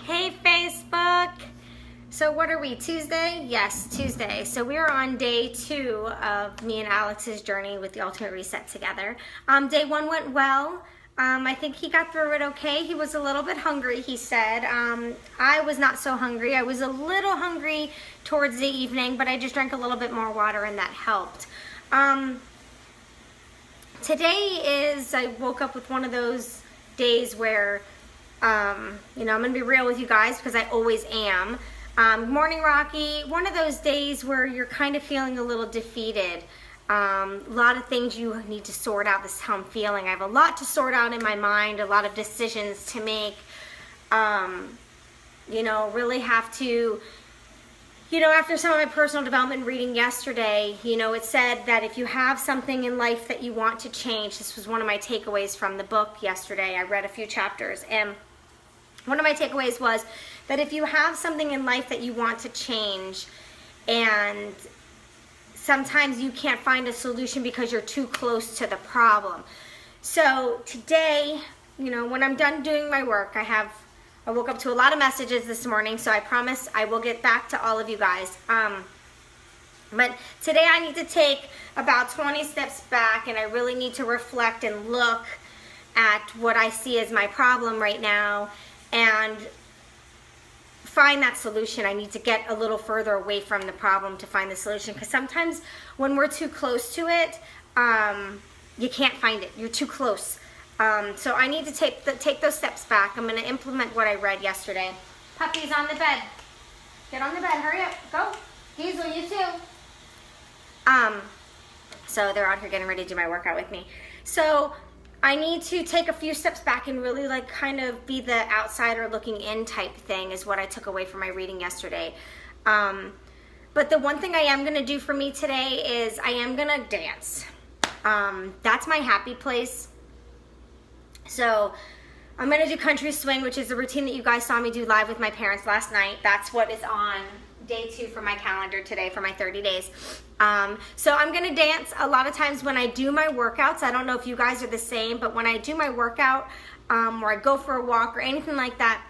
Hey Facebook! So what are we, Tuesday? Yes, Tuesday. So we're on day 2 of me and Alex's journey with the Ultimate Reset together. Day 1 went well. I think he got through it okay. He was a little bit hungry, he said. I was not so hungry. I was a little hungry towards the evening, but I just drank a little bit more water and that helped. Today I woke up with one of those days where, I'm going to be real with you guys because I always am. Morning, Rocky. One of those days where you're kind of feeling a little defeated. A lot of things you need to sort out. This is how I'm feeling. I have a lot to sort out in my mind, a lot of decisions to make. Really have to, after some of my personal development reading yesterday, it said that if you have something in life that you want to change, this was one of my takeaways from the book yesterday. I read a few chapters, and one of my takeaways was that if you have something in life that you want to change, and sometimes you can't find a solution because you're too close to the problem. So today, when I'm done doing my work, I woke up to a lot of messages this morning, so I promise I will get back to all of you guys. But today I need to take about 20 steps back, and I really need to reflect and look at what I see as my problem right now and find that solution. I need to get a little further away from the problem to find the solution, because sometimes when we're too close to it, you can't find it. You're too close. So I need to take those steps back. I'm going to implement what I read yesterday. Puppy's on the bed. Get on the bed. Hurry up. Go. Diesel, you too. So they're out here getting ready to do my workout with me. So I need to take a few steps back and really kind of be the outsider looking in type thing is what I took away from my reading yesterday. But the one thing I am going to do for me today is I am going to dance. That's my happy place. So I'm going to do country swing, which is the routine that you guys saw me do live with my parents last night. That's what is on day 2 for my calendar today for my 30 days. So I'm going to dance a lot of times when I do my workouts. I don't know if you guys are the same, but when I do my workout or I go for a walk or anything like that,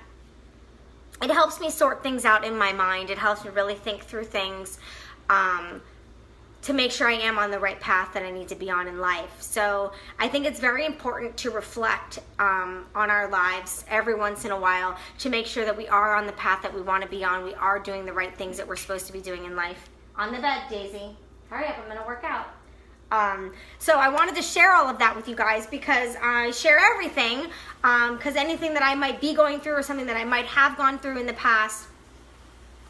it helps me sort things out in my mind. It helps me really think through things to make sure I am on the right path that I need to be on in life. So I think it's very important to reflect on our lives every once in a while to make sure that we are on the path that we want to be on. We are doing the right things that we're supposed to be doing in life. On the bed, Daisy. Hurry up, I'm going to work out. So I wanted to share all of that with you guys because I share everything, because anything that I might be going through or something that I might have gone through in the past,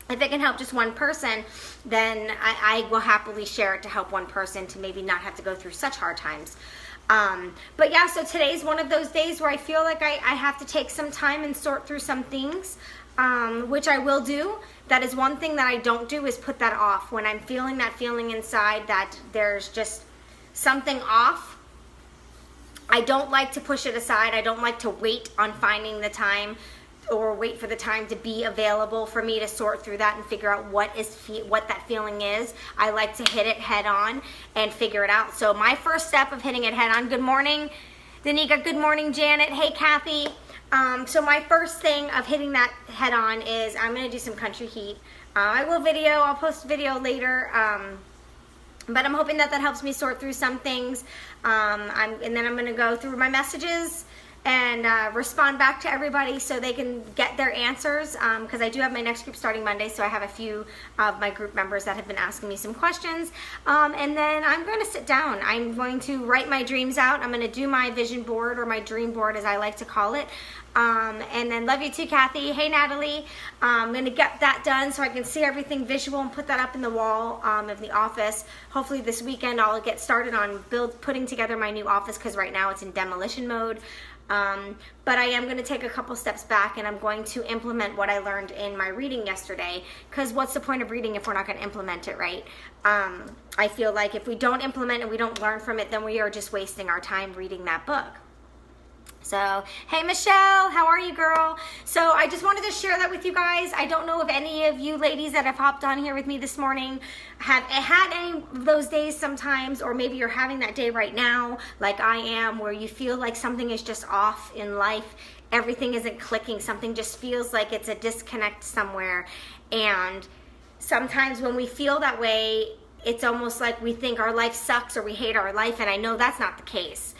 if it can help just one person, then I will happily share it to help one person to maybe not have to go through such hard times. But yeah, so today's one of those days where I feel like I have to take some time and sort through some things, which I will do. That is one thing that I don't do, is put that off. When I'm feeling that feeling inside that there's just something off, I don't like to push it aside. I don't like to wait on finding the time or wait for the time to be available for me to sort through that and figure out what that feeling is. I like to hit it head on and figure it out. So my first step of hitting it head on, good morning, Danica, good morning, Janet, hey, Kathy. So my first thing of hitting that head on is I'm gonna do some country heat. I'll post a video later, but I'm hoping that helps me sort through some things. And then I'm gonna go through my messages and respond back to everybody so they can get their answers, because I do have my next group starting Monday, so I have a few of my group members that have been asking me some questions. And then I'm going to sit down. I'm going to write my dreams out. I'm going to do my vision board, or my dream board as I like to call it. And then love you too, Kathy. Hey, Natalie. I'm going to get that done so I can see everything visual and put that up in the wall of the office. Hopefully this weekend I'll get started on putting together my new office, because right now it's in demolition mode. But I am going to take a couple steps back, and I'm going to implement what I learned in my reading yesterday, because what's the point of reading if we're not going to implement it, right? I feel like if we don't implement it, we don't learn from it, then we are just wasting our time reading that book. So, hey Michelle, how are you, girl? So I just wanted to share that with you guys. I don't know if any of you ladies that have hopped on here with me this morning have had any of those days sometimes, or maybe you're having that day right now, like I am, where you feel like something is just off in life everything isn't clicking. Something just feels like it's a disconnect somewhere. And sometimes when we feel that way, it's almost like we think our life sucks or we hate our life, and I know that's not the case.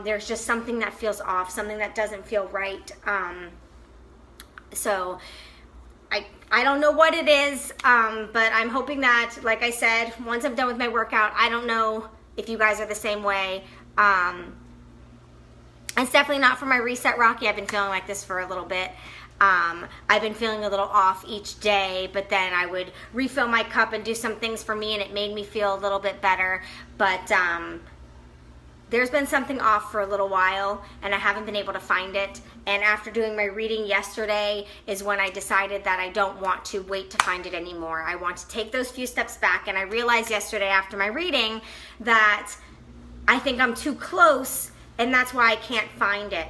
There's just something that feels off, something that doesn't feel right. So I don't know what it is, but I'm hoping that, like I said, once I'm done with my workout, I don't know if you guys are the same way. It's definitely not for my reset, Rocky. I've been feeling like this for a little bit. I've been feeling a little off each day, but then I would refill my cup and do some things for me, and it made me feel a little bit better. But there's been something off for a little while, and I haven't been able to find it. And after doing my reading yesterday is when I decided that I don't want to wait to find it anymore. I want to take those few steps back, and I realized yesterday after my reading that I think I'm too close, and that's why I can't find it.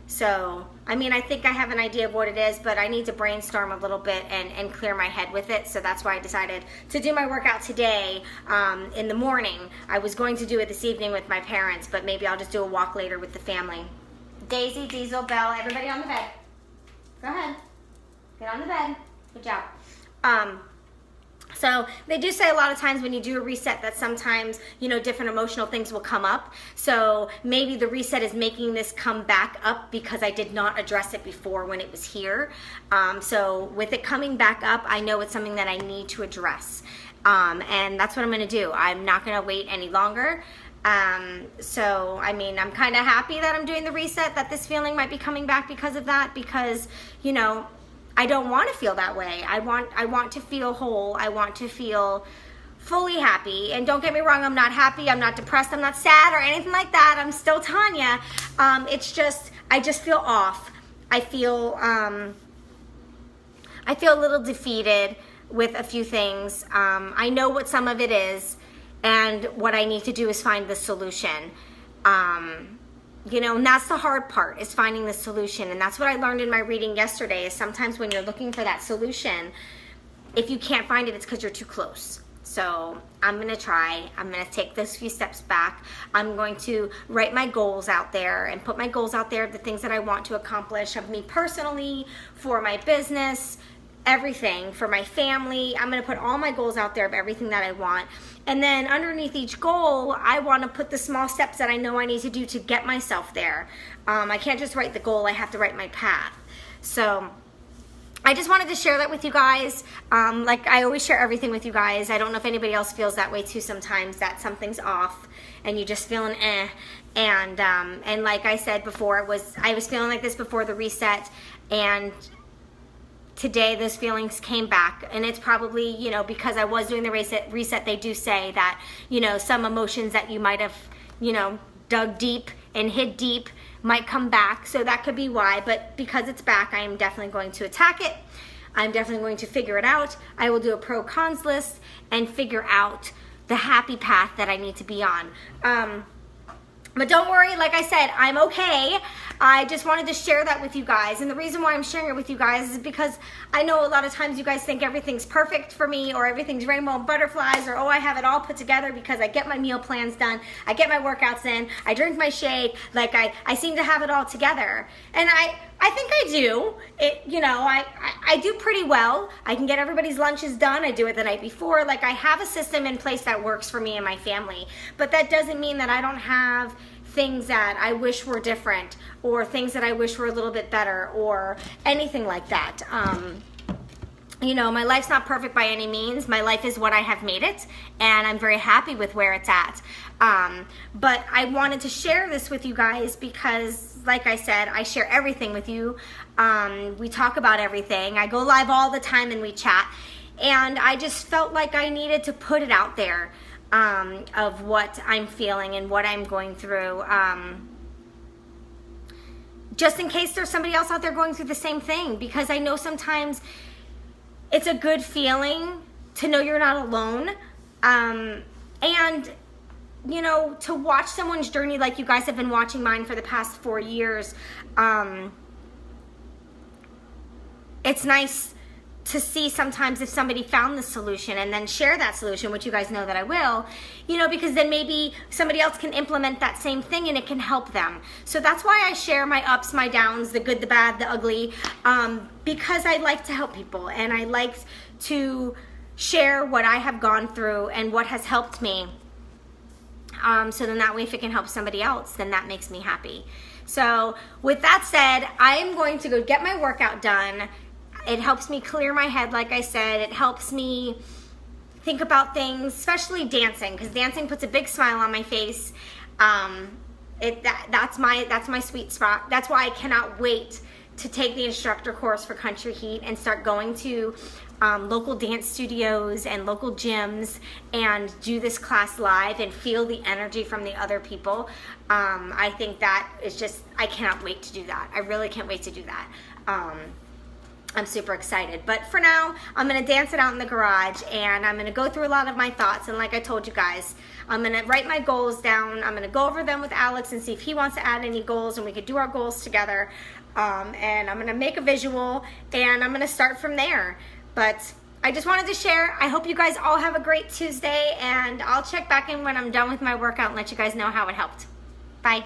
So, I mean, I think I have an idea of what it is, but I need to brainstorm a little bit and clear my head with it. So that's why I decided to do my workout today in the morning. I was going to do it this evening with my parents, but maybe I'll just do a walk later with the family. Daisy, Diesel, Belle, everybody on the bed. Go ahead. Get on the bed. Good job. So they do say a lot of times when you do a reset that sometimes, you know, different emotional things will come up. So maybe the reset is making this come back up because I did not address it before when it was here. So with it coming back up, I know it's something that I need to address. And that's what I'm going to do. I'm not going to wait any longer. So, I mean, I'm kind of happy that I'm doing the reset, that this feeling might be coming back because of that, because, you know, I don't want to feel that way. I want to feel whole. I want to feel fully happy. And don't get me wrong, I'm not happy, I'm not depressed, I'm not sad or anything like that. I'm still Tanya. It's just, I just feel off. I feel a little defeated with a few things. I know what some of it is, and what I need to do is find the solution. You know, and that's the hard part, is finding the solution. And that's what I learned in my reading yesterday, is sometimes when you're looking for that solution, if you can't find it, it's because you're too close. So I'm going to try. I'm going to take those few steps back. I'm going to write my goals out there and put my goals out there, the things that I want to accomplish of me personally, for my business, everything, for my family. I'm going to put all my goals out there of everything that I want. And then underneath each goal, I want to put the small steps that I know I need to do to get myself there. I can't just write the goal, I have to write my path. So I just wanted to share that with you guys. Like I always share everything with you guys. I don't know if anybody else feels that way too sometimes, that something's off and you just feeling eh. And like I said before, I was feeling like this before the reset, and today those feelings came back, and it's probably, you know, because I was doing the reset, they do say that, you know, some emotions that you might have, you know, dug deep and hid deep might come back, so that could be why. But because it's back, I am definitely going to attack it. I'm definitely going to figure it out. I will do a pro-cons list and figure out the happy path that I need to be on. But don't worry, like I said, I'm okay. I just wanted to share that with you guys. And the reason why I'm sharing it with you guys is because I know a lot of times you guys think everything's perfect for me, or everything's rainbow and butterflies, or oh, I have it all put together because I get my meal plans done, I get my workouts in, I drink my shake, like I seem to have it all together. And I think I do. You know, I do pretty well. I can get everybody's lunches done. I do it the night before. Like, I have a system in place that works for me and my family. But that doesn't mean that I don't have things that I wish were different, or things that I wish were a little bit better, or anything like that. You know, my life's not perfect by any means. My life is what I have made it, and I'm very happy with where it's at. But I wanted to share this with you guys because, like I said, I share everything with you. We talk about everything. I go live all the time and we chat. And I just felt like I needed to put it out there, of what I'm feeling and what I'm going through. Just in case there's somebody else out there going through the same thing, because I know sometimes it's a good feeling to know you're not alone. And, you know, to watch someone's journey like you guys have been watching mine for the past 4 years, it's nice to see sometimes if somebody found the solution and then share that solution, which you guys know that I will, you know, because then maybe somebody else can implement that same thing and it can help them. So that's why I share my ups, my downs, the good, the bad, the ugly, because I like to help people and I like to share what I have gone through and what has helped me. So then that way if it can help somebody else, then that makes me happy. So with that said, I am going to go get my workout done. It helps me clear my head, like I said. It helps me think about things, especially dancing, because dancing puts a big smile on my face. That's my sweet spot. That's why I cannot wait to take the instructor course for Country Heat and start going to local dance studios and local gyms and do this class live and feel the energy from the other people. I think that is just, I cannot wait to do that. I really can't wait to do that. I'm super excited. But for now, I'm going to dance it out in the garage and I'm going to go through a lot of my thoughts. And like I told you guys, I'm going to write my goals down. I'm going to go over them with Alex and see if he wants to add any goals and we could do our goals together. And I'm going to make a visual and I'm going to start from there. But I just wanted to share. I hope you guys all have a great Tuesday and I'll check back in when I'm done with my workout and let you guys know how it helped. Bye.